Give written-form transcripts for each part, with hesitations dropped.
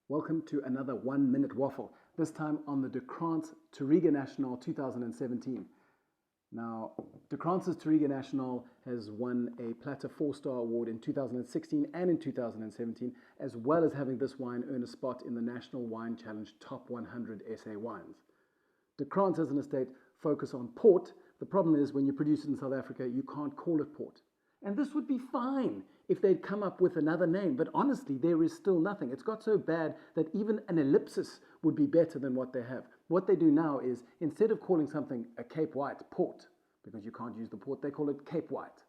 Welcome to another 1 minute waffle, this time on the Krans Touriga Nacional 2017. Now, Krans' Touriga Nacional has won a Platter 4-star award in 2016 and in 2017, as well as having this wine earn a spot in the National Wine Challenge Top 100 SA Wines. Krans as an estate focus on port. The problem is when you produce it in South Africa, you can't call it port. And this would be fine if they'd come up with another name, but honestly, there is still nothing. It's got so bad that even an ellipsis would be better than what they have. What they do now is, instead of calling something a Cape White port, because you can't use the port, they call it Cape White.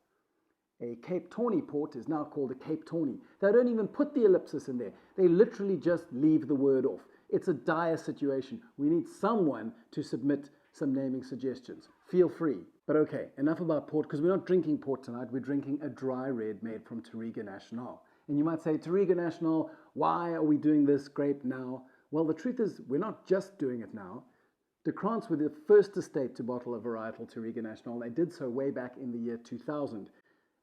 A Cape Tawny port is now called a Cape Tawny. They don't even put the ellipsis in there. They literally just leave the word off. It's a dire situation. We need someone to submit some naming suggestions. Feel free. But okay, enough about port, because we're not drinking port tonight. We're drinking a dry red made from Touriga Nacional. And you might say, Touriga Nacional, why are we doing this grape now? Well, the truth is, we're not just doing it now. Krans were the first estate to bottle a varietal Touriga Nacional. They did so way back in the year 2000.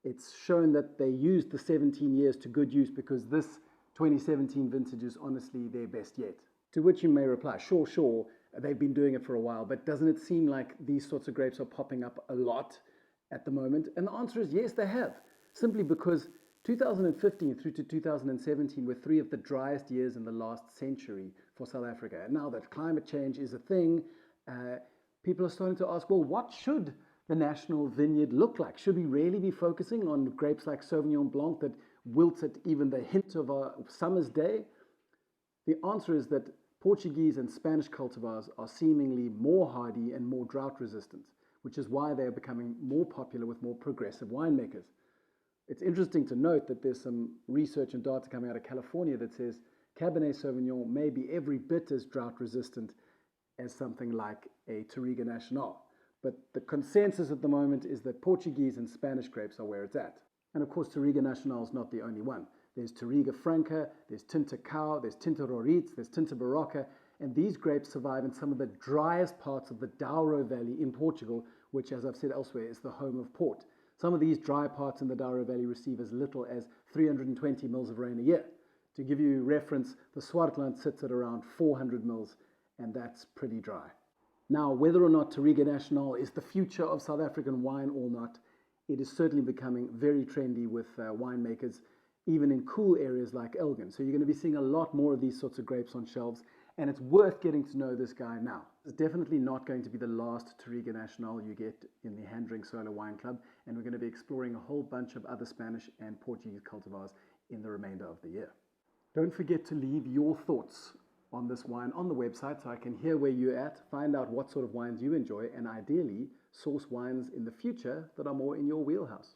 It's shown that they used the 17 years to good use, because this 2017 vintage is honestly their best yet. To which you may reply, sure, they've been doing it for a while, but doesn't it seem like these sorts of grapes are popping up a lot at the moment? And the answer is yes, they have. Simply because 2015 through to 2017 were three of the driest years in the last century for South Africa. And now that climate change is a thing, people are starting to ask, well, what should the national vineyard look like? Should we really be focusing on grapes like Sauvignon Blanc that wilt at even the hint of a summer's day? The answer is that Portuguese and Spanish cultivars are seemingly more hardy and more drought resistant, which is why they are becoming more popular with more progressive winemakers. It's interesting to note that there's some research and data coming out of California that says Cabernet Sauvignon may be every bit as drought resistant as something like a Touriga Nacional. But the consensus at the moment is that Portuguese and Spanish grapes are where it's at. And of course, Touriga Nacional is not the only one. There's Touriga Franca, there's Tinta Cao, there's Tinta Roriz, there's Tinta Barroca, and these grapes survive in some of the driest parts of the Douro Valley in Portugal, which, as I've said elsewhere, is the home of port. Some of these dry parts in the Douro Valley receive as little as 320 mils of rain a year. To give you reference, the Swartland sits at around 400 mils, and that's pretty dry. Now, whether or not Touriga Nacional is the future of South African wine or not, it is certainly becoming very trendy with winemakers, even in cool areas like Elgin. So you're going to be seeing a lot more of these sorts of grapes on shelves, and it's worth getting to know this guy now. It's definitely not going to be the last Touriga Nacional you get in the HanDrinksSolo wine club, and we're going to be exploring a whole bunch of other Spanish and Portuguese cultivars in the remainder of the year. Don't forget to leave your thoughts on this wine on the website so I can hear where you're at, find out what sort of wines you enjoy, and ideally source wines in the future that are more in your wheelhouse.